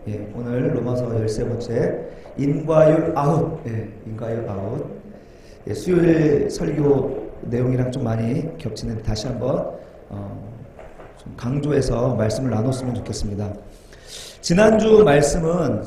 예, 오늘 로마서 13번째 인과율 아웃, 인과율 아웃. 예, 수요일 설교 내용이랑 좀 많이 겹치는데 다시 한번 좀 강조해서 말씀을 나눴으면 좋겠습니다. 지난주 말씀은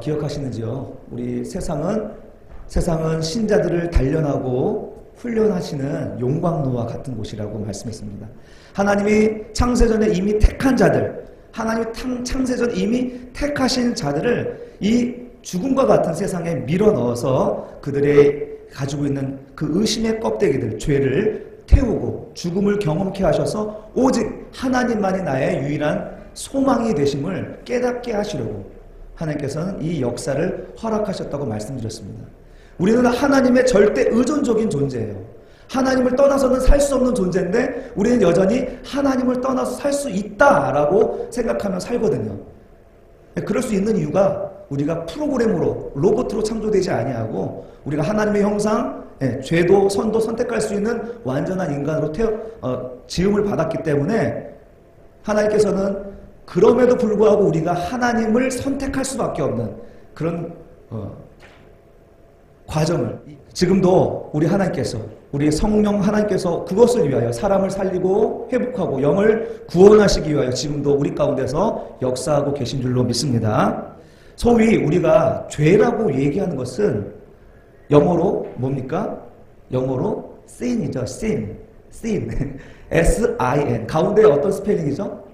기억하시는지요? 우리 세상은 신자들을 단련하고 훈련하시는 용광로와 같은 곳이라고 말씀했습니다. 하나님이 창세전에 이미 택한 자들, 하나님이 창세전 이미 택하신 자들을 이 죽음과 같은 세상에 밀어넣어서 그들의 가지고 있는 그 의심의 껍데기들, 죄를 태우고 죽음을 경험케 하셔서 오직 하나님만이 나의 유일한 소망이 되심을 깨닫게 하시려고 하나님께서는 이 역사를 허락하셨다고 말씀드렸습니다. 우리는 하나님의 절대 의존적인 존재예요. 하나님을 떠나서는 살 수 없는 존재인데 우리는 여전히 하나님을 떠나서 살 수 있다라고 생각하며 살거든요. 그럴 수 있는 이유가 우리가 프로그램으로 로봇으로 창조되지 아니하고 우리가 하나님의 형상, 죄도 선도 선택할 수 있는 완전한 인간으로 지음을 받았기 때문에 하나님께서는 그럼에도 불구하고 우리가 하나님을 선택할 수밖에 없는 그런 과정을 지금도 우리 하나님께서, 우리 성령 하나님께서 그것을 위하여 사람을 살리고 회복하고 영을 구원하시기 위하여 지금도 우리 가운데서 역사하고 계신 줄로 믿습니다. 소위 우리가 죄라고 얘기하는 것은 영어로 뭡니까? 영어로 sin이죠. sin. S-I-N. 가운데 어떤 스펠링이죠?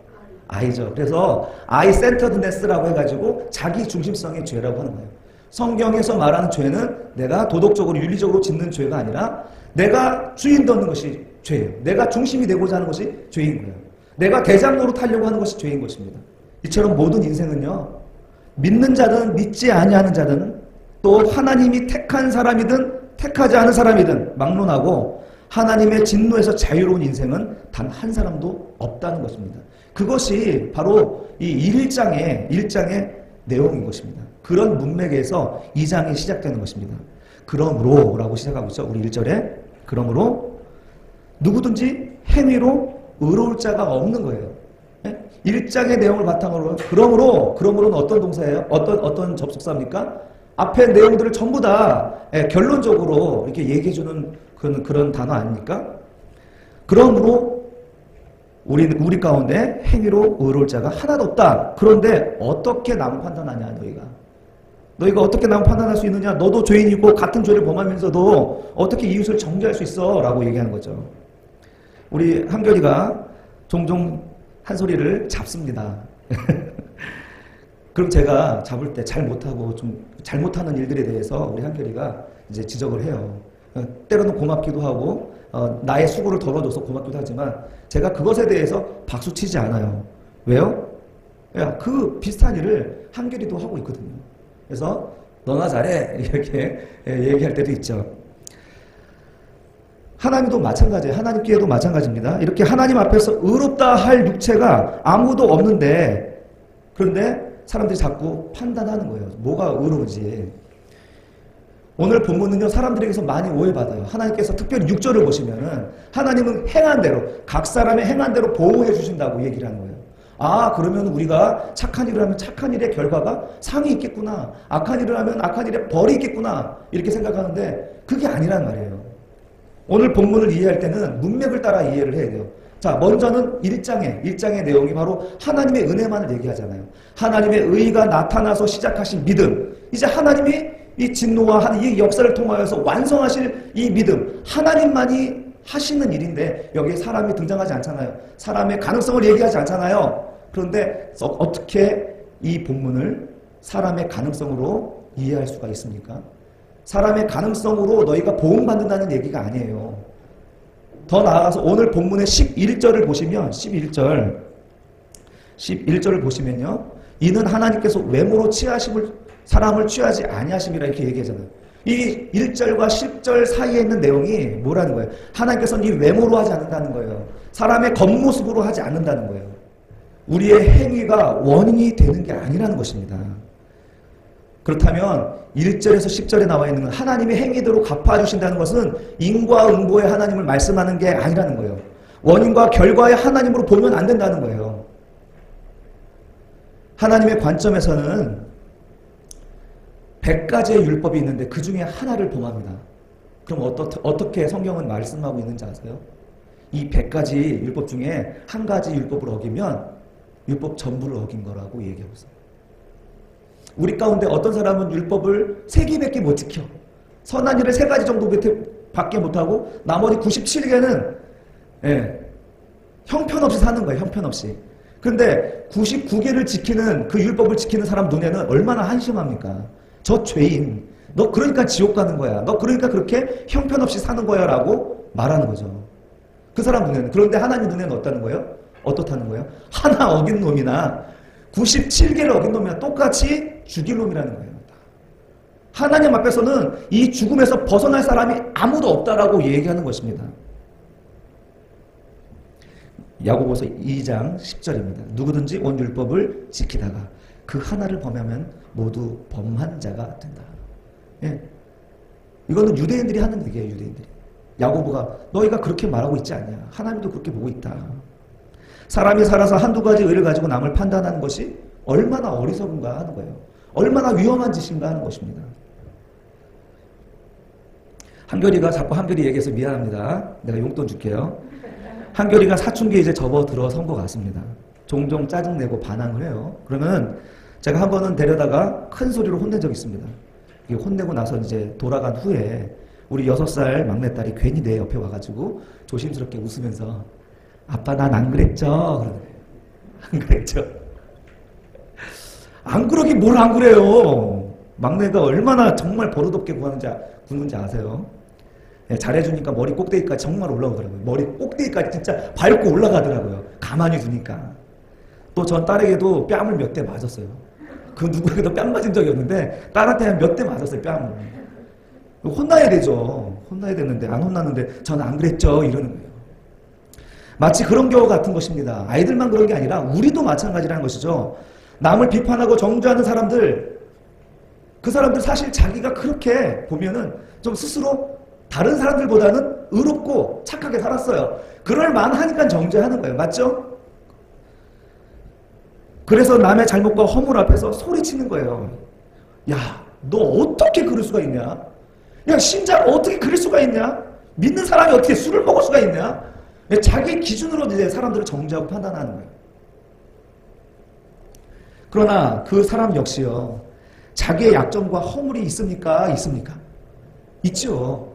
I죠. 그래서 I-centeredness라고 해가지고 자기 중심성의 죄라고 하는 거예요. 성경에서 말하는 죄는 내가 도덕적으로 윤리적으로 짓는 죄가 아니라 내가 주인 되는 것이 죄예요. 내가 중심이 되고자 하는 것이 죄인 거예요. 내가 대장 노릇하려고 하는 것이 죄인 것입니다. 이처럼 모든 인생은요, 믿는 자든 믿지 아니하는 자든 또 하나님이 택한 사람이든 택하지 않은 사람이든 막론하고 하나님의 진노에서 자유로운 인생은 단 한 사람도 없다는 것입니다. 그것이 바로 이 1장의 내용인 것입니다. 그런 문맥에서 2장이 시작되는 것입니다. 그러므로 라고 시작하고 있죠. 우리 1절에 그러므로 누구든지 행위로 의로울 자가 없는 거예요. 1장의 내용을 바탕으로 그러므로는 어떤 동사예요? 어떤 접속사입니까? 앞에 내용들을 전부 다 결론적으로 이렇게 얘기해주는 그런 단어 아닙니까? 그러므로 우리 가운데 행위로 의로울 자가 하나도 없다. 그런데 어떻게 남 판단하냐 너희가 어떻게 남 판단할 수 있느냐? 너도 죄인이고 같은 죄를 범하면서도 어떻게 이웃을 정죄할 수 있어? 라고 얘기하는 거죠. 우리 한결이가 종종 한 소리를 잡습니다. 그럼 제가 잡을 때 잘 못하고 좀 잘못하는 일들에 대해서 우리 한결이가 이제 지적을 해요. 때로는 고맙기도 하고 나의 수고를 덜어줘서 고맙기도 하지만 제가 그것에 대해서 박수치지 않아요. 왜요? 그 비슷한 일을 한결이도 하고 있거든요. 그래서 너나 잘해 이렇게 얘기할 때도 있죠. 하나님도 마찬가지예요. 하나님께도 마찬가지입니다. 이렇게 하나님 앞에서 의롭다 할 육체가 아무도 없는데 그런데 사람들이 자꾸 판단하는 거예요. 뭐가 의로운지. 오늘 본문은요, 사람들에게서 많이 오해받아요. 하나님께서 특별히 6절을 보시면은 하나님은 행한 대로, 각 사람의 행한 대로 보호해 주신다고 얘기를 하는 거예요. 아, 그러면 우리가 착한 일을 하면 착한 일의 결과가 상이 있겠구나. 악한 일을 하면 악한 일의 벌이 있겠구나. 이렇게 생각하는데 그게 아니란 말이에요. 오늘 본문을 이해할 때는 문맥을 따라 이해를 해야 돼요. 자, 먼저는 1장의 내용이 바로 하나님의 은혜만을 얘기하잖아요. 하나님의 의가 나타나서 시작하신 믿음. 이제 하나님이 이 진노와 이 역사를 통하여서 완성하실 이 믿음. 하나님만이 하시는 일인데 여기에 사람이 등장하지 않잖아요. 사람의 가능성을 얘기하지 않잖아요. 그런데 어떻게 이 본문을 사람의 가능성으로 이해할 수가 있습니까? 사람의 가능성으로 너희가 보응받는다는 얘기가 아니에요. 더 나아가서 오늘 본문의 11절을 보시면 11절을 보시면요. 이는 하나님께서 외모로 사람을 취하지 아니하심이라 이렇게 얘기하잖아요. 이 1절과 10절 사이에 있는 내용이 뭐라는 거예요? 하나님께서는 이 외모로 하지 않는다는 거예요. 사람의 겉모습으로 하지 않는다는 거예요. 우리의 행위가 원인이 되는 게 아니라는 것입니다. 그렇다면 1절에서 10절에 나와 있는 하나님의 행위대로 갚아주신다는 것은 인과응보의 하나님을 말씀하는 게 아니라는 거예요. 원인과 결과의 하나님으로 보면 안 된다는 거예요. 하나님의 관점에서는 100가지의 율법이 있는데 그 중에 하나를 범합니다. 그럼 어떻게 성경은 말씀하고 있는지 아세요? 이 100가지 율법 중에 한 가지 율법을 어기면 율법 전부를 어긴 거라고 얘기하고 있어요. 우리 가운데 어떤 사람은 율법을 3개밖에 못 지켜. 선한 일을 3가지 정도밖에 못하고 나머지 97개는 형편없이 사는 거예요. 형편없이. 그런데 99개를 지키는 그 율법을 지키는 사람 눈에는 얼마나 한심합니까? 저 죄인, 너 그러니까 지옥 가는 거야. 너 그러니까 그렇게 형편없이 사는 거야 라고 말하는 거죠. 그 사람 눈에는. 그런데 하나님 눈에는 어떻다는 거예요? 어떻다는 거예요? 하나 어긴 놈이나 97개를 어긴 놈이나 똑같이 죽일 놈이라는 거예요. 하나님 앞에서는 이 죽음에서 벗어날 사람이 아무도 없다라고 얘기하는 것입니다. 야고보서 2장 10절입니다. 누구든지 온 율법을 지키다가 그 하나를 범하면 모두 범한 자가 된다. 예. 이거는 유대인들이 하는 얘기예요. 유대인들이. 야고보가 너희가 그렇게 말하고 있지 않냐. 하나님도 그렇게 보고 있다. 사람이 살아서 한두 가지 의를 가지고 남을 판단하는 것이 얼마나 어리석은가 하는 거예요. 얼마나 위험한 짓인가 하는 것입니다. 한결이가 자꾸 한결이 얘기해서 미안합니다. 내가 용돈 줄게요. 한결이가 사춘기에 이제 접어들어선 것 같습니다. 종종 짜증내고 반항을 해요. 그러면 제가 한 번은 데려다가 큰 소리로 혼낸 적이 있습니다. 혼내고 나서 이제 돌아간 후에 우리 6살 막내딸이 괜히 내 옆에 와가지고 조심스럽게 웃으면서 아빠 난 안 그랬죠? 그러네. 안 그랬죠? 안 그러긴 뭘 안 그래요. 막내가 얼마나 정말 버릇없게 구는지 아세요? 예, 잘해주니까 머리 꼭대기까지 정말 올라오더라고요. 머리 꼭대기까지 진짜 밟고 올라가더라고요. 가만히 두니까. 또 전 딸에게도 뺨을 몇 대 맞았어요. 그 누구에게도 뺨 맞은 적이 없는데 딸한테 몇 대 맞았어요. 뺨을. 혼나야 되죠. 혼나야 되는데 안 혼났는데 저는 안 그랬죠. 이러는 거예요. 마치 그런 경우 같은 것입니다. 아이들만 그런 게 아니라 우리도 마찬가지라는 것이죠. 남을 비판하고 정죄하는 사람들, 그 사람들 사실 자기가 그렇게 보면은 좀 스스로 다른 사람들보다는 의롭고 착하게 살았어요. 그럴 만하니까 정죄하는 거예요. 맞죠? 그래서 남의 잘못과 허물 앞에서 소리치는 거예요. 야, 너 어떻게 그럴 수가 있냐? 야, 신자가 어떻게 그럴 수가 있냐? 믿는 사람이 어떻게 술을 먹을 수가 있냐? 자기 기준으로 이제 사람들을 정죄하고 판단하는 거예요. 그러나 그 사람 역시요, 자기의 약점과 허물이 있습니까? 있습니까? 있죠.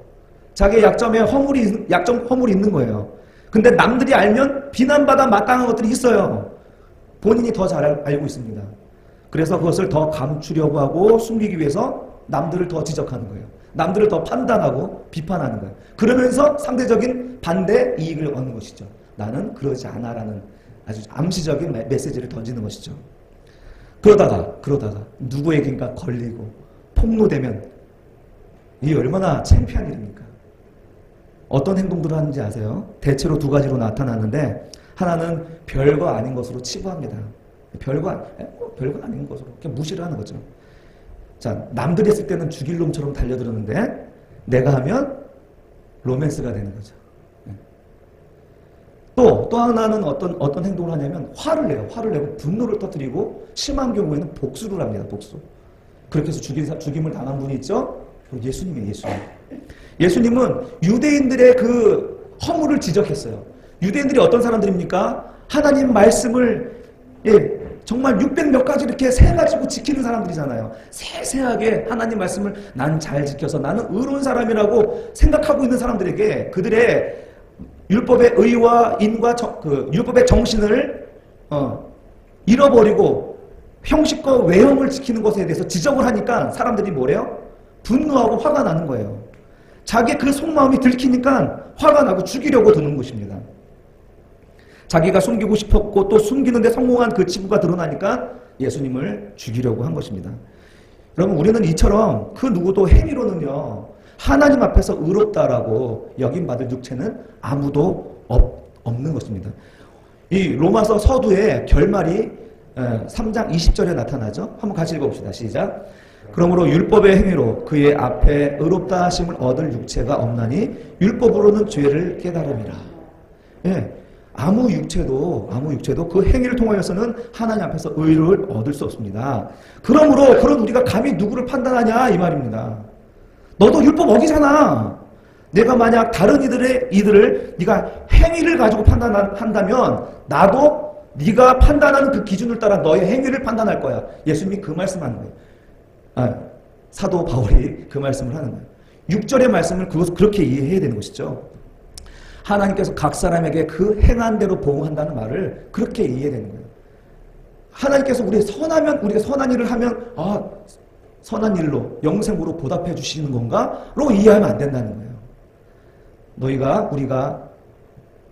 자기의 약점에 허물이 있는 거예요. 근데 남들이 알면 비난받아 마땅한 것들이 있어요. 본인이 더 잘 알고 있습니다. 그래서 그것을 더 감추려고 하고 숨기기 위해서 남들을 더 지적하는 거예요. 남들을 더 판단하고 비판하는 거예요. 그러면서 상대적인 반대 이익을 얻는 것이죠. 나는 그러지 않아라는 아주 암시적인 메시지를 던지는 것이죠. 그러다가 누구에겐가 걸리고 폭로되면 이게 얼마나 창피한 일입니까? 어떤 행동들을 하는지 아세요? 대체로 2가지로 나타나는데 하나는 별거 아닌 것으로 치부합니다. 별거 아닌 것으로 그냥 무시를 하는 거죠. 자, 남들이 했을 때는 죽일 놈처럼 달려들었는데 내가 하면 로맨스가 되는 거죠. 또 하나는 어떤 행동을 하냐면 화를 내고 분노를 터뜨리고 심한 경우에는 복수를 합니다. 복수. 그렇게 해서 죽임을 당한 분이 있죠. 예수님이에요. 예수님은 유대인들의 그 허물을 지적했어요. 유대인들이 어떤 사람들입니까? 하나님 말씀을 정말 600몇 가지 이렇게 세가지고 지키는 사람들이잖아요. 세세하게 하나님 말씀을 난 잘 지켜서 나는 의로운 사람이라고 생각하고 있는 사람들에게 그들의 율법의 의와 인과 율법의 정신을 잃어버리고 형식과 외형을 지키는 것에 대해서 지적을 하니까 사람들이 뭐래요? 분노하고 화가 나는 거예요. 자기의 그 속마음이 들키니까 화가 나고 죽이려고 드는 것입니다. 자기가 숨기고 싶었고 또 숨기는데 성공한 그 치부가 드러나니까 예수님을 죽이려고 한 것입니다. 여러분, 우리는 이처럼 그 누구도 행위로는요, 하나님 앞에서 의롭다라고 여김받을 육체는 아무도 없는 것입니다. 이 로마서 서두의 결말이 3장 20절에 나타나죠. 한번 같이 읽어봅시다. 시작. 그러므로 율법의 행위로 그의 앞에 의롭다 하심을 얻을 육체가 없나니 율법으로는 죄를 깨달음이라. 예. 아무 육체도 그 행위를 통하여서는 하나님 앞에서 의를 얻을 수 없습니다. 그러므로 그런 우리가 감히 누구를 판단하냐 이 말입니다. 너도 율법 어기잖아. 내가 만약 다른 이들을 네가 행위를 가지고 판단한다면 나도 네가 판단하는 그 기준을 따라 너의 행위를 판단할 거야. 예수님이 그 말씀하는 거예요. 사도 바울이 그 말씀을 하는 거예요. 6절의 말씀을 그렇게 이해해야 되는 것이죠. 하나님께서 각 사람에게 그 행한 대로 보응한다는 말을 그렇게 이해해야 되는 거예요. 하나님께서 우리가 선한 일을 하면 선한 일로 영생으로 보답해 주시는 건가로 이해하면 안 된다는 거예요. 우리가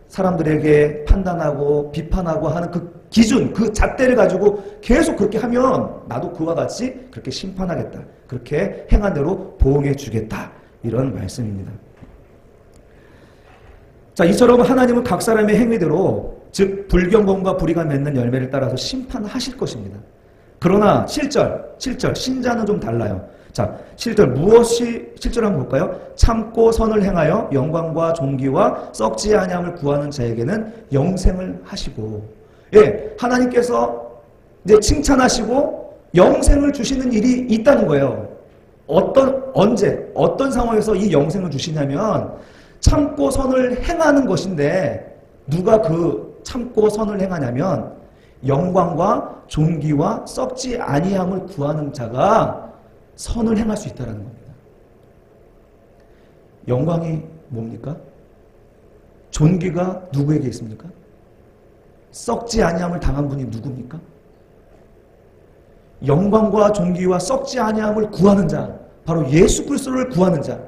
사람들에게 판단하고 비판하고 하는 그 기준, 그 잣대를 가지고 계속 그렇게 하면 나도 그와 같이 그렇게 심판하겠다. 그렇게 행한 대로 보응해 주겠다. 이런 말씀입니다. 자, 이처럼 하나님은 각 사람의 행위대로 즉 불경건과 불의가 맺는 열매를 따라서 심판하실 것입니다. 그러나 7절 신자는 좀 달라요. 자, 7절 7절 한번 볼까요? 참고 선을 행하여 영광과 존귀와 썩지 아니함을 구하는 자에게는 영생을 하시고, 하나님께서 이제 칭찬하시고 영생을 주시는 일이 있다는 거예요. 어떤 상황에서 이 영생을 주시냐면 참고 선을 행하는 것인데, 누가 그 참고 선을 행하냐면 영광과 존귀와 썩지 아니함을 구하는 자가 선을 행할 수 있다는 겁니다. 영광이 뭡니까? 존귀가 누구에게 있습니까? 썩지 아니함을 당한 분이 누굽니까? 영광과 존귀와 썩지 아니함을 구하는 자, 바로 예수 그리스도를 구하는 자,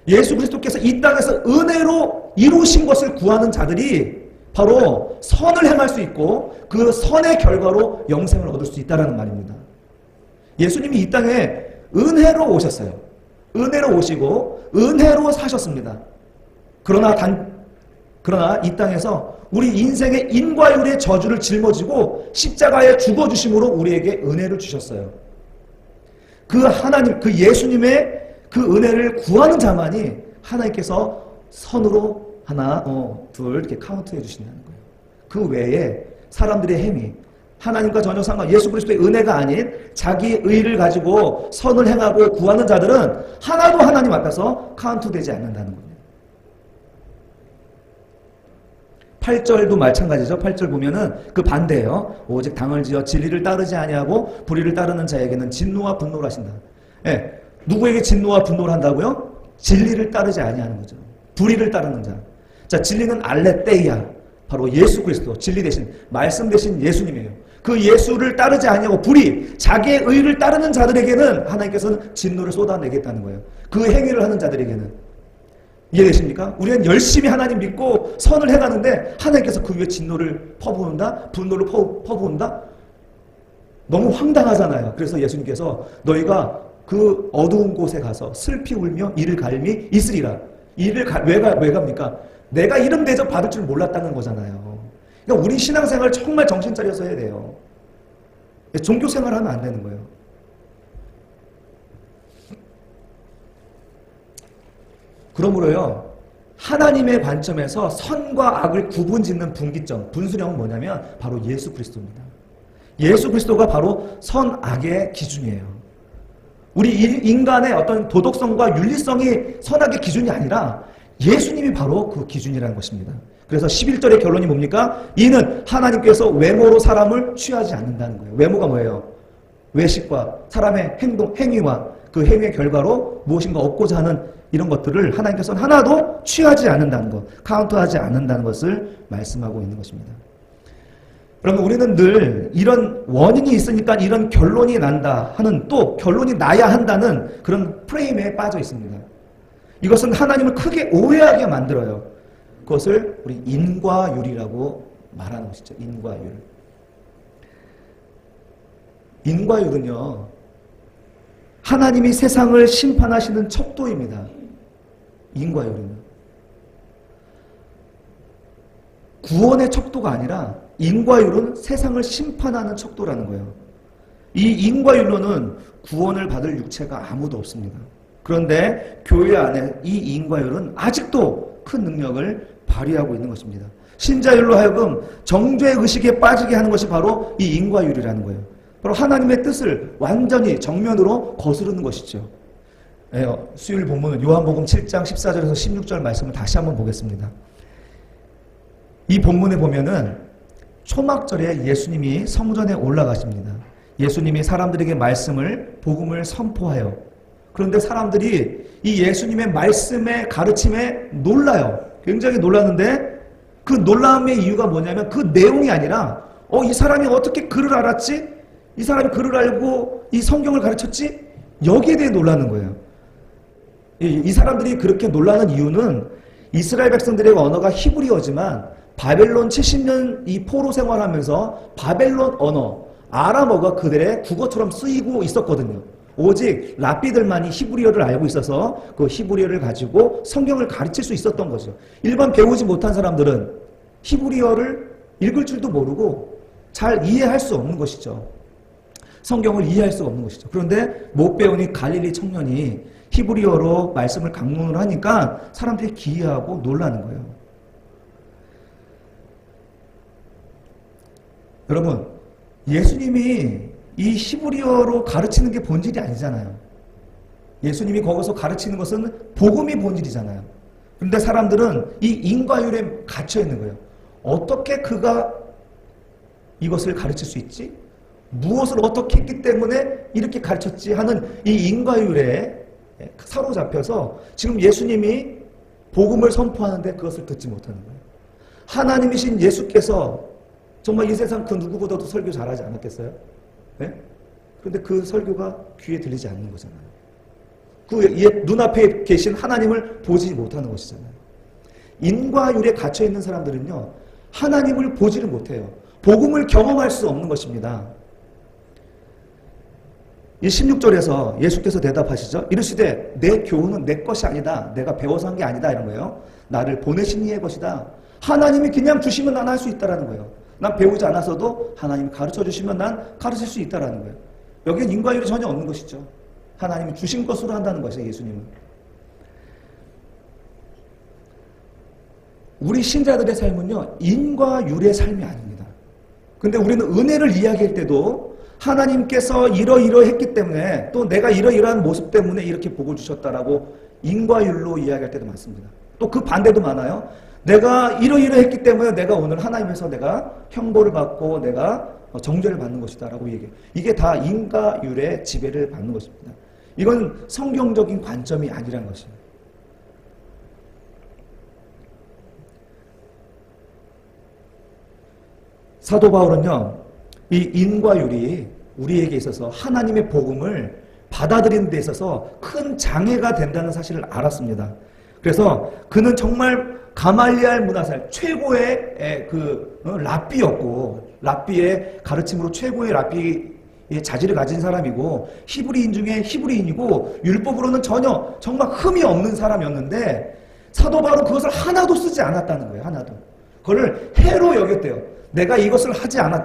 예수 그리스도께서 이 땅에서 은혜로 이루신 것을 구하는 자들이 바로 선을 행할 수 있고 그 선의 결과로 영생을 얻을 수 있다는 말입니다. 예수님이 이 땅에 은혜로 오셨어요. 은혜로 오시고 은혜로 사셨습니다. 그러나 이 땅에서 우리 인생의 인과율의 저주를 짊어지고 십자가에 죽어주심으로 우리에게 은혜를 주셨어요. 그 하나님, 그 예수님의 그 은혜를 구하는 자만이 하나님께서 선으로 하나, 둘 이렇게 카운트해 주신다는 거예요. 그 외에 사람들의 행위, 하나님과 전혀 예수 그리스도의 은혜가 아닌 자기의 의를 가지고 선을 행하고 구하는 자들은 하나도 하나님 앞에서 카운트되지 않는다는 겁니다. 8절도 마찬가지죠. 8절 보면은 그 반대예요. 오직 당을 지어 진리를 따르지 아니하고 불의를 따르는 자에게는 진노와 분노를 하신다. 누구에게 진노와 분노를 한다고요? 진리를 따르지 아니하는 거죠. 불의를 따르는 자. 자, 진리는 알레테이아, 바로 예수 그리스도, 진리 대신, 말씀 대신 예수님이에요. 그 예수를 따르지 아니하고 불의, 자기의 의를 따르는 자들에게는 하나님께서는 진노를 쏟아내겠다는 거예요. 그 행위를 하는 자들에게는. 이해되십니까? 우리는 열심히 하나님 믿고 선을 해가는데 하나님께서 그 위에 진노를 퍼부은다? 분노를 퍼부은다? 너무 황당하잖아요. 그래서 예수님께서 너희가 그 어두운 곳에 가서 슬피 울며 이를 갈미 있으리라. 왜 갑니까? 내가 이런 대접 받을 줄 몰랐다는 거잖아요. 그러니까 우리 신앙생활 정말 정신 차려서 해야 돼요. 종교생활 하면 안 되는 거예요. 그러므로요, 하나님의 관점에서 선과 악을 구분짓는 분기점, 분수령은 뭐냐면 바로 예수 그리스도입니다. 예수 그리스도가 바로 선, 악의 기준이에요. 우리 인간의 어떤 도덕성과 윤리성이 선악의 기준이 아니라 예수님이 바로 그 기준이라는 것입니다. 그래서 11절의 결론이 뭡니까? 이는 하나님께서 외모로 사람을 취하지 않는다는 거예요. 외모가 뭐예요? 외식과 사람의 행위와 그 행위의 결과로 무엇인가 얻고자 하는 이런 것들을 하나님께서는 하나도 취하지 않는다는 것, 카운트하지 않는다는 것을 말씀하고 있는 것입니다. 그러면 우리는 늘 이런 원인이 있으니까 이런 결론이 난다 하는, 또 결론이 나야 한다는 그런 프레임에 빠져 있습니다. 이것은 하나님을 크게 오해하게 만들어요. 그것을 우리 인과율이라고 말하는 것이죠. 인과율. 인과율은요, 하나님이 세상을 심판하시는 척도입니다. 인과율은 구원의 척도가 아니라 인과율은 세상을 심판하는 척도라는 거예요. 이 인과율로는 구원을 받을 육체가 아무도 없습니다. 그런데 교회 안에 이 인과율은 아직도 큰 능력을 발휘하고 있는 것입니다. 신자율로 하여금 정죄 의식에 빠지게 하는 것이 바로 이 인과율이라는 거예요. 바로 하나님의 뜻을 완전히 정면으로 거스르는 것이죠. 수요일 본문은 요한복음 7장 14절에서 16절 말씀을 다시 한번 보겠습니다. 이 본문에 보면은 초막절에 예수님이 성전에 올라가십니다. 예수님이 사람들에게 복음을 선포하여, 그런데 사람들이 이 예수님의 말씀의 가르침에 놀라요. 굉장히 놀랐는데 그 놀라움의 이유가 뭐냐면 그 내용이 아니라 이 사람이 어떻게 글을 알았지? 이 사람이 글을 알고 이 성경을 가르쳤지? 여기에 대해 놀라는 거예요. 이 사람들이 그렇게 놀라는 이유는 이스라엘 백성들의 언어가 히브리어지만 바벨론 70년 이 포로 생활하면서 바벨론 언어, 아람어가 그들의 국어처럼 쓰이고 있었거든요. 오직 랍비들만이 히브리어를 알고 있어서 그 히브리어를 가지고 성경을 가르칠 수 있었던 거죠. 일반 배우지 못한 사람들은 히브리어를 읽을 줄도 모르고 잘 이해할 수 없는 것이죠. 성경을 이해할 수가 없는 것이죠. 그런데 못 배운 이 갈릴리 청년이 히브리어로 말씀을 강론을 하니까 사람들이 기이하고 놀라는 거예요. 여러분, 예수님이 이 히브리어로 가르치는 게 본질이 아니잖아요. 예수님이 거기서 가르치는 것은 복음이 본질이잖아요. 그런데 사람들은 이 인과율에 갇혀 있는 거예요. 어떻게 그가 이것을 가르칠 수 있지? 무엇을 어떻게 했기 때문에 이렇게 가르쳤지 하는 이 인과율에 사로잡혀서 지금 예수님이 복음을 선포하는데 그것을 듣지 못하는 거예요. 하나님이신 예수께서 정말 이 세상 그 누구보다도 설교 잘하지 않았겠어요? 네? 그런데 그 설교가 귀에 들리지 않는 거잖아요. 그 눈앞에 계신 하나님을 보지 못하는 것이잖아요. 인과율에 갇혀 있는 사람들은요, 하나님을 보지를 못해요. 복음을 경험할 수 없는 것입니다. 이 16절에서 예수께서 대답하시죠. 이르시되 내 교훈은 내 것이 아니다. 내가 배워서 한 게 아니다. 이런 거예요. 나를 보내신 이의 것이다. 하나님이 그냥 주시면 난 할 수 있다라는 거예요. 난 배우지 않아서도 하나님이 가르쳐 주시면 난 가르칠 수 있다라는 거예요. 여기엔 인과율이 전혀 없는 것이죠. 하나님이 주신 것으로 한다는 것이에요. 예수님은. 우리 신자들의 삶은요, 인과율의 삶이 아닙니다. 근데 우리는 은혜를 이야기할 때도 하나님께서 이러이러했기 때문에 또 내가 이러이러한 모습 때문에 이렇게 복을 주셨다라고 인과율로 이야기할 때도 많습니다. 또 그 반대도 많아요. 내가 이러이러했기 때문에 내가 오늘 하나님에서 내가 형벌을 받고 내가 정죄를 받는 것이다라고 얘기해요. 이게 다 인과율의 지배를 받는 것입니다. 이건 성경적인 관점이 아니라는 것입니다. 사도 바울은요, 이 인과율이 우리에게 있어서 하나님의 복음을 받아들이는 데 있어서 큰 장애가 된다는 사실을 알았습니다. 그래서 그는 정말 가말리알 문화살 최고의 랍비였고, 랍비의 가르침으로 최고의 랍비의 자질을 가진 사람이고, 히브리인 중에 히브리인이고, 율법으로는 전혀 정말 흠이 없는 사람이었는데 사도 바울은 그것을 하나도 쓰지 않았다는 거예요. 하나도. 그걸 해로 여겼대요. 내가 이것을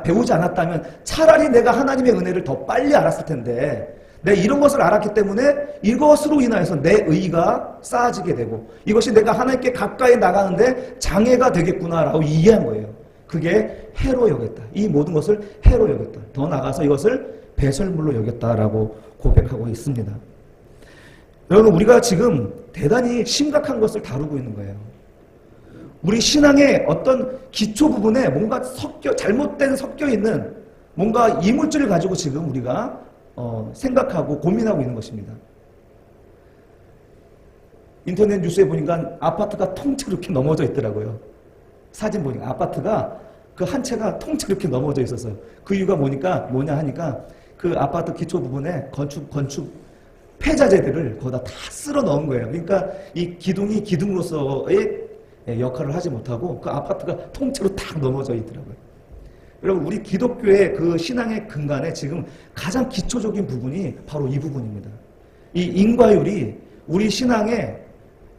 배우지 않았다면 차라리 내가 하나님의 은혜를 더 빨리 알았을 텐데, 내가 이런 것을 알았기 때문에 이것으로 인하여서 내 의의가 쌓아지게 되고 이것이 내가 하나님께 가까이 나가는데 장애가 되겠구나라고 이해한 거예요. 그게 해로 여겼다. 이 모든 것을 해로 여겼다. 더 나아가서 이것을 배설물로 여겼다라고 고백하고 있습니다. 여러분, 우리가 지금 대단히 심각한 것을 다루고 있는 거예요. 우리 신앙의 어떤 기초 부분에 뭔가 잘못된 섞여 있는 뭔가 이물질을 가지고 지금 우리가 생각하고 고민하고 있는 것입니다. 인터넷 뉴스에 보니까 아파트가 통째로 이렇게 넘어져 있더라고요. 사진 보니까 아파트가 그 한 채가 통째로 이렇게 넘어져 있어서 그 이유가 뭐냐 하니까 그 아파트 기초 부분에 건축 폐자재들을 거기다 다 쓸어 넣은 거예요. 그러니까 이 기둥이 기둥으로서의 역할을 하지 못하고 그 아파트가 통째로 탁 넘어져 있더라고요. 여러분, 우리 기독교의 그 신앙의 근간에 지금 가장 기초적인 부분이 바로 이 부분입니다. 이 인과율이 우리 신앙의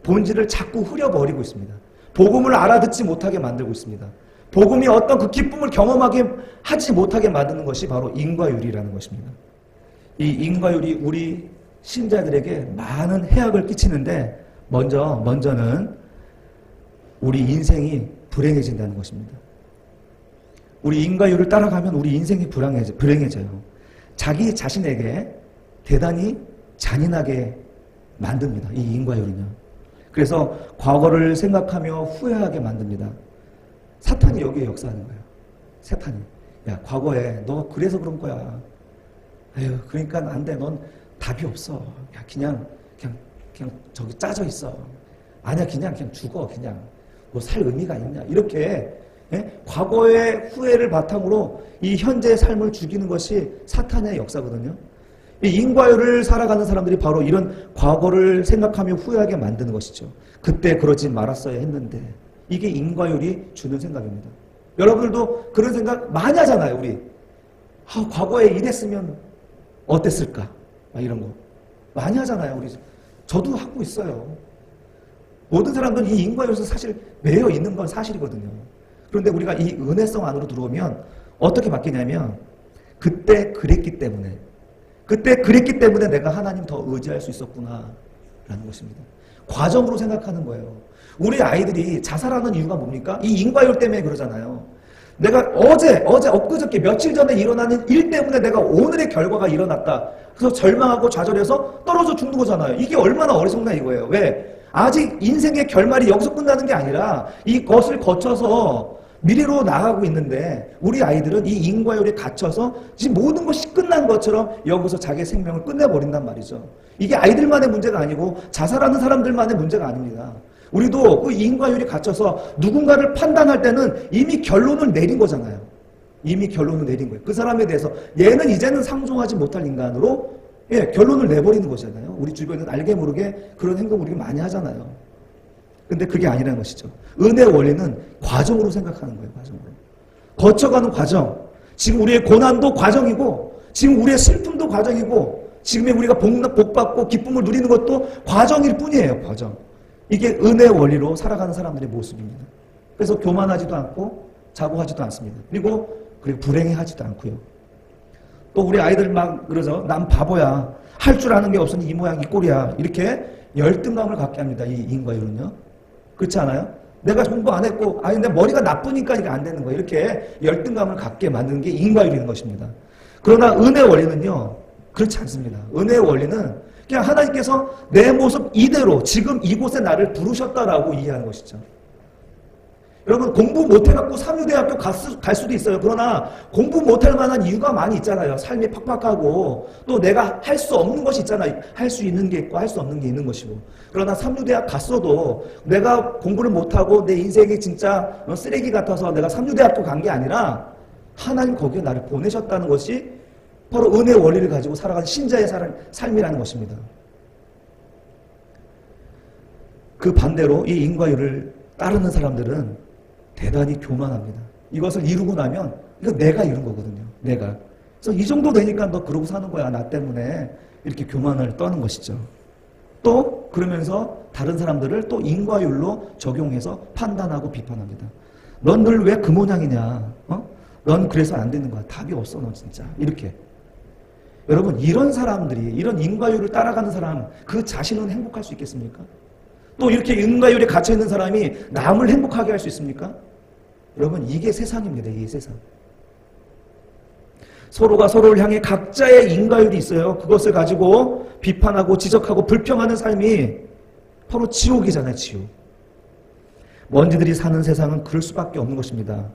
본질을 자꾸 흐려버리고 있습니다. 복음을 알아듣지 못하게 만들고 있습니다. 복음이 어떤 그 기쁨을 경험하게 하지 못하게 만드는 것이 바로 인과율이라는 것입니다. 이 인과율이 우리 신자들에게 많은 해악을 끼치는데 먼저는 우리 인생이 불행해진다는 것입니다. 우리 인과율을 따라가면 우리 인생이 불행해져요. 자기 자신에게 대단히 잔인하게 만듭니다. 이 인과율은요. 그래서 과거를 생각하며 후회하게 만듭니다. 사탄이 여기에 역사하는 거예요. 사탄이. 야, 과거에 너 그래서 그런 거야. 아유, 그러니까 안 돼. 넌 답이 없어. 야, 그냥 저기 짜져 있어. 아니야, 그냥 죽어. 그냥 뭐 살 의미가 있냐. 이렇게 과거의 후회를 바탕으로 이 현재의 삶을 죽이는 것이 사탄의 역사거든요. 이 인과율을 살아가는 사람들이 바로 이런 과거를 생각하며 후회하게 만드는 것이죠. 그때 그러지 말았어야 했는데. 이게 인과율이 주는 생각입니다. 여러분들도 그런 생각 많이 하잖아요. 우리 과거에 이랬으면 어땠을까? 이런 거 많이 하잖아요. 우리 저도 하고 있어요. 모든 사람들은 이 인과율에서 사실 매여 있는 건 사실이거든요. 그런데 우리가 이 은혜성 안으로 들어오면 어떻게 바뀌냐면 그때 그랬기 때문에 내가 하나님 더 의지할 수 있었구나 라는 것입니다. 과정으로 생각하는 거예요. 우리 아이들이 자살하는 이유가 뭡니까? 이 인과율 때문에 그러잖아요. 내가 엊그저께 며칠 전에 일어나는 일 때문에 내가 오늘의 결과가 일어났다. 그래서 절망하고 좌절해서 떨어져 죽는 거잖아요. 이게 얼마나 어리석나 이거예요. 왜? 아직 인생의 결말이 여기서 끝나는 게 아니라 이것을 거쳐서 미래로 나가고 있는데 우리 아이들은 이 인과율에 갇혀서 지금 모든 것이 끝난 것처럼 여기서 자기의 생명을 끝내버린단 말이죠. 이게 아이들만의 문제가 아니고 자살하는 사람들만의 문제가 아닙니다. 우리도 그 인과율에 갇혀서 누군가를 판단할 때는 이미 결론을 내린 거잖아요. 이미 결론을 내린 거예요. 그 사람에 대해서 얘는 이제는 상종하지 못할 인간으로 결론을 내버리는 거잖아요. 우리 주변에는 알게 모르게 그런 행동 우리가 많이 하잖아요. 근데 그게 아니라는 것이죠. 은혜의 원리는 과정으로 생각하는 거예요. 과정으로. 거쳐가는 과정. 지금 우리의 고난도 과정이고 지금 우리의 슬픔도 과정이고 지금의 우리가 복받고 기쁨을 누리는 것도 과정일 뿐이에요. 과정. 이게 은혜의 원리로 살아가는 사람들의 모습입니다. 그래서 교만하지도 않고 자고하지도 않습니다. 그리고 불행해하지도 않고요. 또 우리 아이들 막 그러죠. 난 바보야. 할 줄 아는 게 없으니 이 모양 이 꼴이야. 이렇게 열등감을 갖게 합니다. 이 인과율은요. 그렇지 않아요? 내가 공부 안 했고 내 머리가 나쁘니까 이게 안 되는 거예요. 이렇게 열등감을 갖게 만드는 게 인과율인 것입니다. 그러나 은혜의 원리는요. 그렇지 않습니다. 은혜의 원리는 그냥 하나님께서 내 모습 이대로 지금 이곳에 나를 부르셨다라고 이해하는 것이죠. 여러분 공부 못해갖고 삼류대학교 갈 수도 있어요. 그러나 공부 못할 만한 이유가 많이 있잖아요. 삶이 팍팍하고 또 내가 할 수 없는 것이 있잖아요. 할 수 있는 게 있고 할 수 없는 게 있는 것이고. 그러나 삼류대학 갔어도 내가 공부를 못하고 내 인생이 진짜 쓰레기 같아서 내가 삼류대학교 간 게 아니라 하나님 거기에 나를 보내셨다는 것이 바로 은혜의 원리를 가지고 살아가는 신자의 삶이라는 것입니다. 그 반대로 이 인과율을 따르는 사람들은 대단히 교만합니다. 이것을 이루고 나면 이거 내가 이룬 거거든요. 내가. 그래서 이 정도 되니까 너 그러고 사는 거야. 나 때문에. 이렇게 교만을 떠는 것이죠. 또 그러면서 다른 사람들을 또 인과율로 적용해서 판단하고 비판합니다. 넌 늘 왜 그 모양이냐? 넌 그래서 안 되는 거야. 답이 없어 너 진짜. 이렇게. 여러분 이런 사람들이 이런 인과율을 따라가는 사람 그 자신은 행복할 수 있겠습니까? 또 이렇게 인과율에 갇혀있는 사람이 남을 행복하게 할 수 있습니까? 여러분 이게 세상입니다. 이게 세상. 서로가 서로를 향해 각자의 인과율이 있어요. 그것을 가지고 비판하고 지적하고 불평하는 삶이 바로 지옥이잖아요. 지옥. 먼지들이 사는 세상은 그럴 수밖에 없는 것입니다.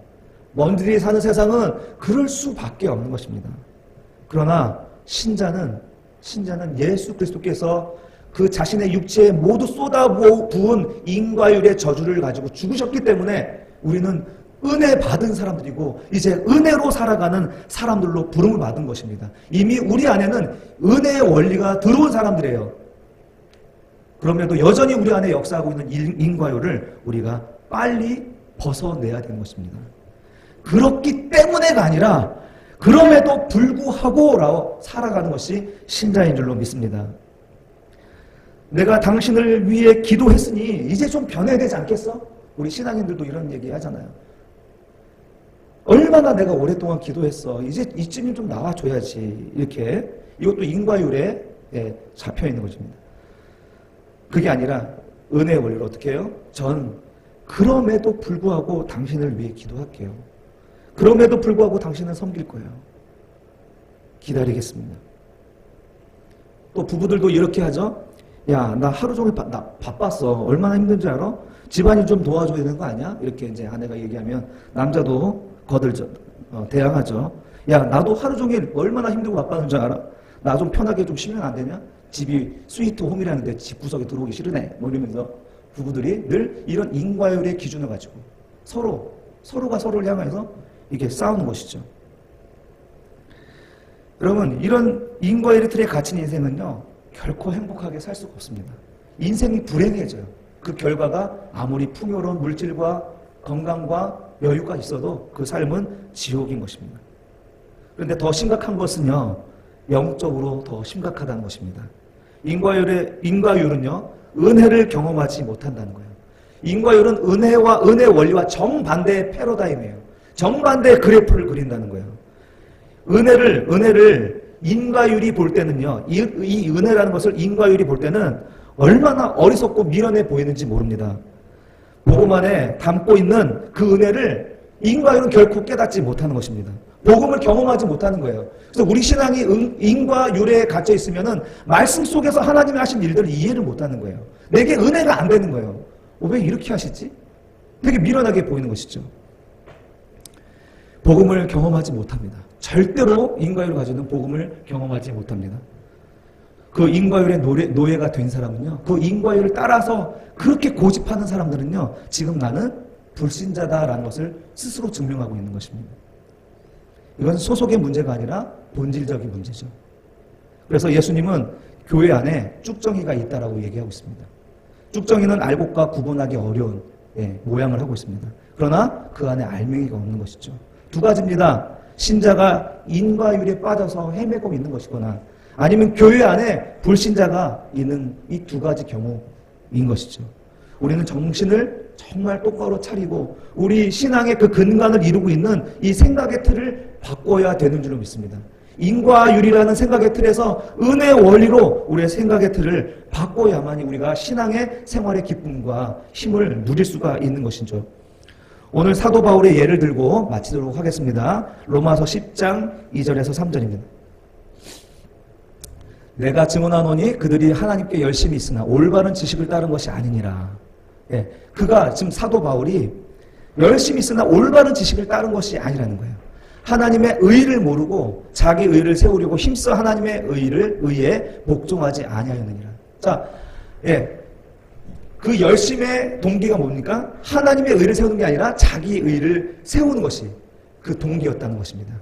먼지들이 사는 세상은 그럴 수밖에 없는 것입니다. 그러나 신자는 예수 그리스도께서 그 자신의 육체에 모두 쏟아부은 인과율의 저주를 가지고 죽으셨기 때문에 우리는 은혜 받은 사람들이고 이제 은혜로 살아가는 사람들로 부름을 받은 것입니다. 이미 우리 안에는 은혜의 원리가 들어온 사람들이에요. 그럼에도 여전히 우리 안에 역사하고 있는 인과율을 우리가 빨리 벗어내야 되는 것입니다. 그렇기 때문에가 아니라 그럼에도 불구하고 살아가는 것이 신자인 줄로 믿습니다. 내가 당신을 위해 기도했으니 이제 좀 변해야 되지 않겠어? 우리 신앙인들도 이런 얘기 하잖아요. 얼마나 내가 오랫동안 기도했어. 이제 이쯤은 좀 나와줘야지. 이렇게. 이것도 인과율에 잡혀있는 것입니다. 그게 아니라 은혜의 원리로 어떻게 해요? 전 그럼에도 불구하고 당신을 위해 기도할게요. 그럼에도 불구하고 당신을 섬길 거예요. 기다리겠습니다. 또 부부들도 이렇게 하죠. 야, 나 하루 종일 나 바빴어. 얼마나 힘든지 알아? 집안일 좀 도와줘야 되는 거 아니야? 이렇게 이제 아내가 얘기하면 남자도 거들죠. 대항하죠. 야, 나도 하루 종일 얼마나 힘들고 바빴는 줄 알아? 나 좀 편하게 좀 쉬면 안 되냐? 집이 스위트 홈이라는데 집구석에 들어오기 싫으네. 뭐 이러면서 부부들이 늘 이런 인과율의 기준을 가지고 서로가 서로를 향해서 이게 싸우는 것이죠. 여러분, 이런 인과율의 틀에 갇힌 인생은요, 결코 행복하게 살 수가 없습니다. 인생이 불행해져요. 그 결과가 아무리 풍요로운 물질과 건강과 여유가 있어도 그 삶은 지옥인 것입니다. 그런데 더 심각한 것은요, 영적으로 더 심각하다는 것입니다. 인과율은요, 은혜를 경험하지 못한다는 거예요. 인과율은 은혜 원리와 정반대의 패러다임이에요. 정반대의 그래프를 그린다는 거예요. 은혜를 인과율이 볼 때는요, 이 은혜라는 것을 인과율이 볼 때는 얼마나 어리석고 미련해 보이는지 모릅니다. 복음 안에 담고 있는 그 은혜를 인과율은 결코 깨닫지 못하는 것입니다. 복음을 경험하지 못하는 거예요. 그래서 우리 신앙이 인과율에 갇혀 있으면은 말씀 속에서 하나님이 하신 일들을 이해를 못하는 거예요. 내게 은혜가 안 되는 거예요. 왜 이렇게 하시지? 되게 미련하게 보이는 것이죠. 복음을 경험하지 못합니다. 절대로 인과율을 가지는 복음을 경험하지 못합니다. 그 인과율의 노예가 된 사람은요, 그 인과율을 따라서 그렇게 고집하는 사람들은요, 지금 나는 불신자다라는 것을 스스로 증명하고 있는 것입니다. 이건 소속의 문제가 아니라 본질적인 문제죠. 그래서 예수님은 교회 안에 쭉정이가 있다라고 얘기하고 있습니다. 쭉정이는 알곡과 구분하기 어려운 모양을 하고 있습니다. 그러나 그 안에 알맹이가 없는 것이죠. 두 가지입니다. 신자가 인과율에 빠져서 헤매고 있는 것이거나 아니면 교회 안에 불신자가 있는 이 두 가지 경우인 것이죠. 우리는 정신을 정말 똑바로 차리고 우리 신앙의 그 근간을 이루고 있는 이 생각의 틀을 바꿔야 되는 줄로 믿습니다. 인과율이라는 생각의 틀에서 은혜 원리로 우리의 생각의 틀을 바꿔야만이 우리가 신앙의 생활의 기쁨과 힘을 누릴 수가 있는 것이죠. 오늘 사도 바울의 예를 들고 마치도록 하겠습니다. 로마서 10장 2절에서 3절입니다. 내가 증언하노니 그들이 하나님께 열심히 있으나 올바른 지식을 따른 것이 아니니라. 그가 지금 사도 바울이 열심히 있으나 올바른 지식을 따른 것이 아니라는 거예요. 하나님의 의를 모르고 자기 의를 세우려고 힘써 하나님의 의에 복종하지 아니하였느니라. 자, 그 열심의 동기가 뭡니까? 하나님의 의를 세우는 게 아니라 자기 의를 세우는 것이 그 동기였다는 것입니다.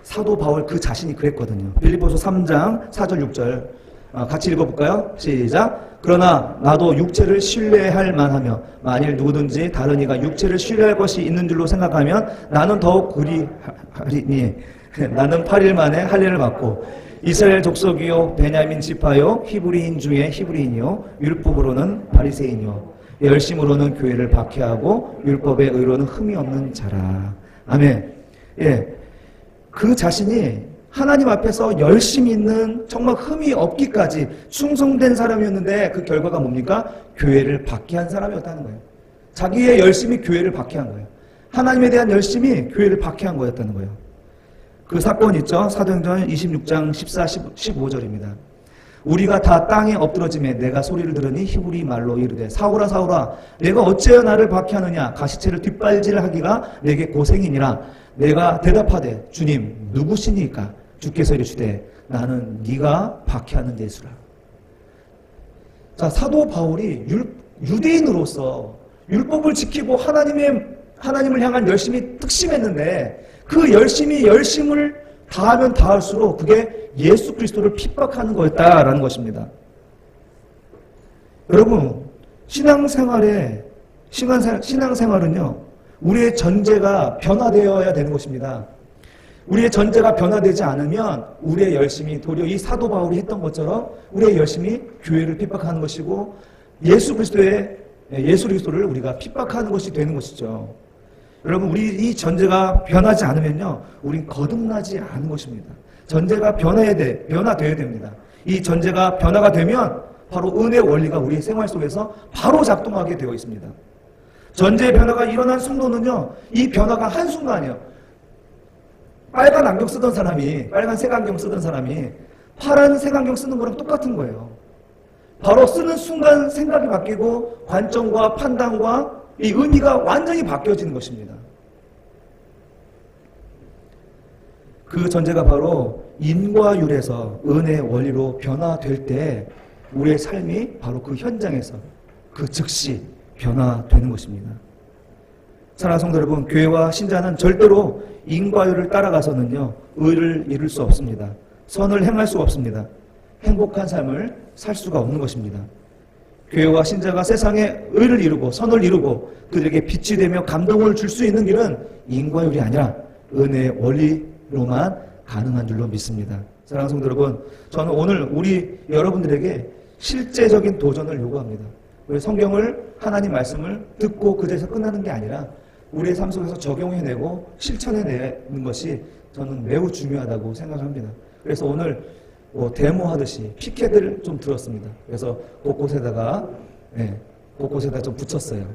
사도 바울 그 자신이 그랬거든요. 빌립보서 3장 4절 6절 같이 읽어볼까요? 시작. 그러나 나도 육체를 신뢰할 만하며 만일 누구든지 다른 이가 육체를 신뢰할 것이 있는 줄로 생각하면 나는 더욱 그리하리니 나는 8일 만에 할례를 받고 이스라엘 족속이요 베냐민 지파요 히브리인 중에 히브리인이요 율법으로는 바리새인이요 열심으로는 교회를 박해하고 율법의 의로는 흠이 없는 자라. 아멘. 그 자신이 하나님 앞에서 열심히 있는 정말 흠이 없기까지 충성된 사람이었는데 그 결과가 뭡니까? 교회를 박해한 사람이었다는 거예요. 자기의 열심이 교회를 박해한 거예요. 하나님에 대한 열심이 교회를 박해한 거였다는 거예요. 그 사건 있죠? 사도행전 26장 14, 15절입니다. 우리가 다 땅에 엎드러짐에 내가 소리를 들으니 히브리 말로 이르되 사울아 사울아 내가 어찌하여 나를 박해하느냐 가시체를 뒷발질하기가 내게 고생이니라. 내가 대답하되 주님 누구시니까? 주께서 이르시되 나는 네가 박해하는 예수라. 자, 사도 바울이 유대인으로서 율법을 지키고 하나님을 향한 열심이 특심했는데 그 열심을 다하면 다할수록 그게 예수 그리스도를 핍박하는 거였다라는 것입니다. 여러분, 신앙생활은요 우리의 전제가 변화되어야 되는 것입니다. 우리의 전제가 변화되지 않으면 우리의 열심이 도리어 이 사도 바울이 했던 것처럼 우리의 열심이 교회를 핍박하는 것이고 예수 그리스도를 우리가 핍박하는 것이 되는 것이죠. 여러분, 우리 이 전제가 변하지 않으면요 우린 거듭나지 않은 것입니다. 전제가 변화되어야 됩니다. 이 전제가 변화가 되면 바로 은혜의 원리가 우리 생활 속에서 바로 작동하게 되어 있습니다. 전제의 변화가 일어난 순간은요, 이 변화가 한순간이에요. 빨간 안경 쓰던 사람이, 빨간 색안경 쓰던 사람이 파란 색안경 쓰는 거랑 똑같은 거예요. 바로 쓰는 순간 생각이 바뀌고 관점과 판단과 이 의미가 완전히 바뀌어지는 것입니다. 그 전제가 바로 인과율에서 은혜의 원리로 변화될 때 우리의 삶이 바로 그 현장에서 그 즉시 변화되는 것입니다. 사랑하는 성도 여러분, 교회와 신자는 절대로 인과율을 따라가서는요, 의를 이룰 수 없습니다. 선을 행할 수 없습니다. 행복한 삶을 살 수가 없는 것입니다. 교회와 신자가 세상에 의를 이루고 선을 이루고 그들에게 빛이 되며 감동을 줄 수 있는 길은 인과율이 아니라 은혜의 원리로만 가능한 줄로 믿습니다. 사랑하는 성도 여러분, 저는 오늘 우리 여러분들에게 실제적인 도전을 요구합니다. 우리 성경을, 하나님 말씀을 듣고 그제서 끝나는 게 아니라 우리의 삶 속에서 적용해내고 실천해내는 것이 저는 매우 중요하다고 생각합니다. 그래서 오늘 데모하듯이 피켓을 좀 들었습니다. 그래서 곳곳에다가 좀 붙였어요.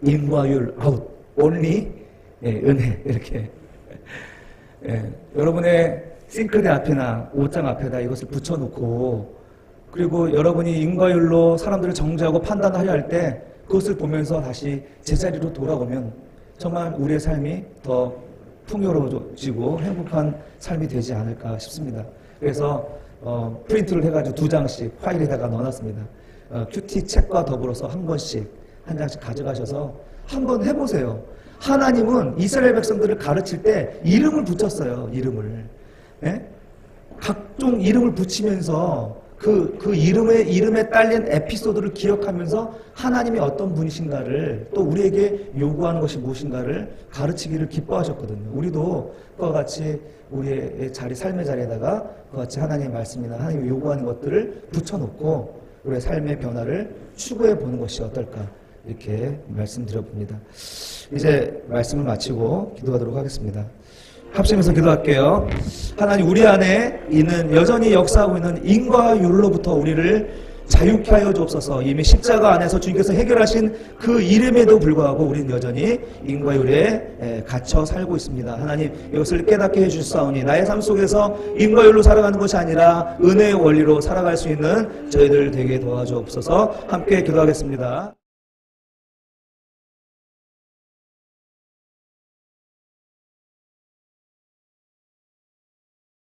인과율 아웃, only 은혜, 이렇게. 여러분의 싱크대 앞이나 옷장 앞에다 이것을 붙여놓고, 그리고 여러분이 인과율로 사람들을 정죄하고 판단하려 할 때 그것을 보면서 다시 제자리로 돌아오면 정말 우리의 삶이 더 풍요로워지고 행복한 삶이 되지 않을까 싶습니다. 그래서 프린트를 해가지고 2장씩 파일에다가 넣어놨습니다. 큐티 책과 더불어서 한 장씩 가져가셔서 한번 해보세요. 하나님은 이스라엘 백성들을 가르칠 때 이름을 붙였어요. 이름을. 각종 이름을 붙이면서 그 이름에 딸린 에피소드를 기억하면서 하나님이 어떤 분이신가를, 또 우리에게 요구하는 것이 무엇인가를 가르치기를 기뻐하셨거든요. 우리도 그와 같이 우리의 삶의 자리에다가 그와 같이 하나님의 말씀이나 하나님이 요구하는 것들을 붙여놓고 우리의 삶의 변화를 추구해 보는 것이 어떨까, 이렇게 말씀드려봅니다. 이제 말씀을 마치고 기도하도록 하겠습니다. 합심해서 기도할게요. 하나님, 우리 안에 있는, 여전히 역사하고 있는 인과율로부터 우리를 자유케 하여 주옵소서. 이미 십자가 안에서 주님께서 해결하신 그 이름에도 불구하고 우리는 여전히 인과율에 갇혀 살고 있습니다. 하나님, 이것을 깨닫게 해주시사오니 나의 삶 속에서 인과율로 살아가는 것이 아니라 은혜의 원리로 살아갈 수 있는 저희들 되게 도와주옵소서. 함께 기도하겠습니다.